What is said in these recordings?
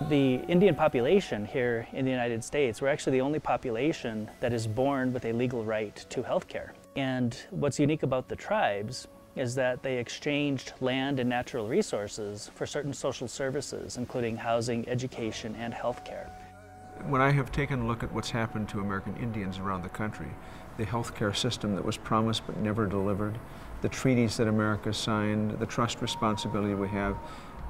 The Indian population here in the United States, we're actually the only population that is born with a legal right to health care. And what's unique about the tribes is that they exchanged land and natural resources for certain social services, including housing, education, and health care. When I have taken a look at what's happened to American Indians around the country, the healthcare system that was promised but never delivered, the treaties that America signed, the trust responsibility we have,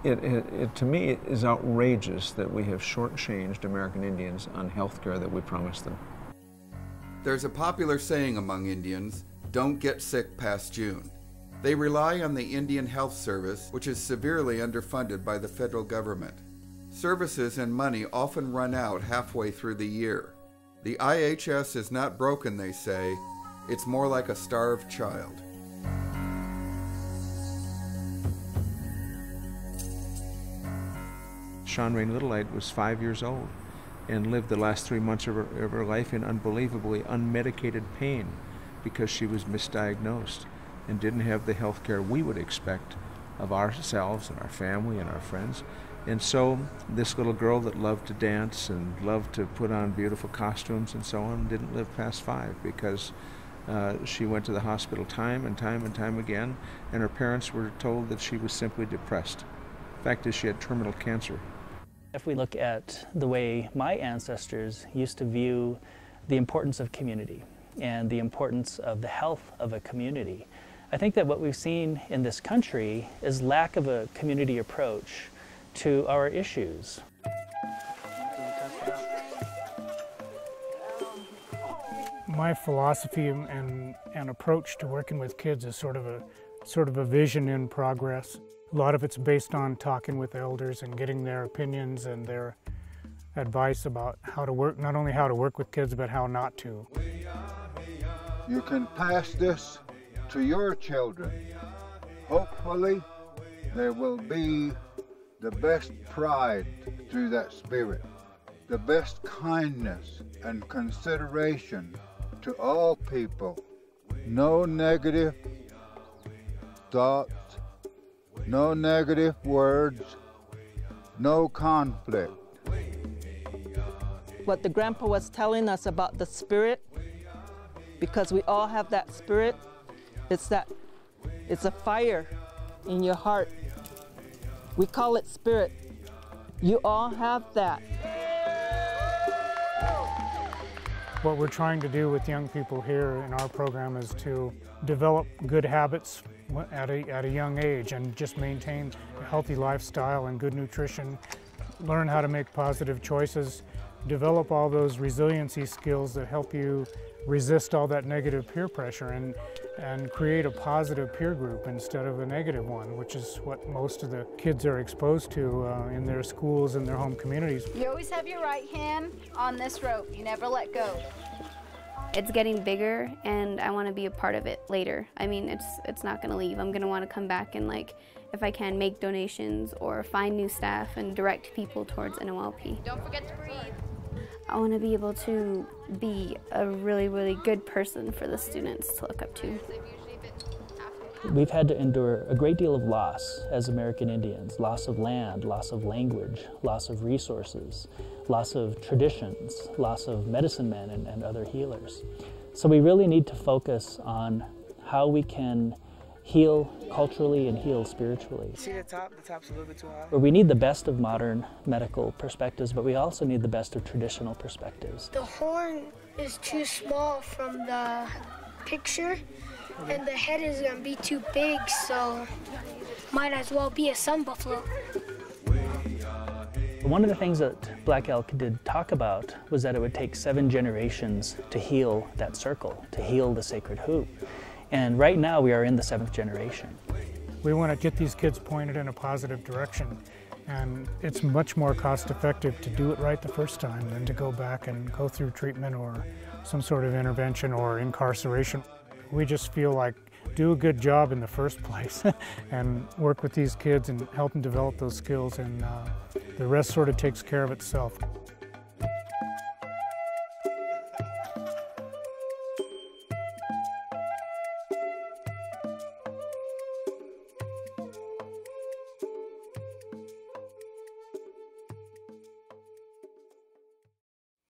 it to me is outrageous that we have shortchanged American Indians on healthcare that we promised them. There's a popular saying among Indians, don't get sick past June. They rely on the Indian Health Service, which is severely underfunded by the federal government. Services and money often run out halfway through the year. The IHS is not broken, they say. It's more like a starved child. Shawn Rain Littlelight was 5 years old and lived the last 3 months of her life in unbelievably unmedicated pain because she was misdiagnosed and didn't have the health care we would expect of ourselves and our family and our friends. And so this little girl that loved to dance and loved to put on beautiful costumes and so on didn't live past 5 because she went to the hospital time and time again, and her parents were told that she was simply depressed. The fact is, she had terminal cancer. If we look at the way my ancestors used to view the importance of community and the importance of the health of a community, I think that what we've seen in this country is lack of a community approach to our issues. My philosophy and approach to working with kids is sort of a vision in progress. A lot of it's based on talking with elders and getting their opinions and their advice about how to work, not only how to work with kids, but how not to. You can pass this to your children. Hopefully, there will be the best pride through that spirit, the best kindness and consideration to all people. No negative thoughts, no negative words, no conflict. What the grandpa was telling us about the spirit, because we all have that spirit, it's a fire in your heart. We call it spirit. You all have that. What we're trying to do with young people here in our program is to develop good habits at a young age and just maintain a healthy lifestyle and good nutrition, learn how to make positive choices, develop all those resiliency skills that help you resist all that negative peer pressure and create a positive peer group instead of a negative one, which is what most of the kids are exposed to in their schools and their home communities. You always have your right hand on this rope. You never let go. It's getting bigger, and I want to be a part of it later. I mean, it's not going to leave. I'm going to want to come back and, like, if I can, make donations or find new staff and direct people towards NOLP. Don't forget to breathe. I want to be able to be a really, really good person for the students to look up to. We've had to endure a great deal of loss as American Indians, loss of land, loss of language, loss of resources, loss of traditions, loss of medicine men and other healers. So we really need to focus on how we can heal culturally and heal spiritually. See the top's a little bit too high. Where we need the best of modern medical perspectives, but we also need the best of traditional perspectives. The horn is too small from the picture, and the head is going to be too big, so might as well be a sun buffalo. One of the things that Black Elk did talk about was that it would take 7 generations to heal that circle, to heal the sacred hoop. And right now we are in the 7th generation. We want to get these kids pointed in a positive direction, and it's much more cost effective to do it right the first time than to go back and go through treatment or some sort of intervention or incarceration. We just feel like do a good job in the first place and work with these kids and help them develop those skills, and the rest sort of takes care of itself.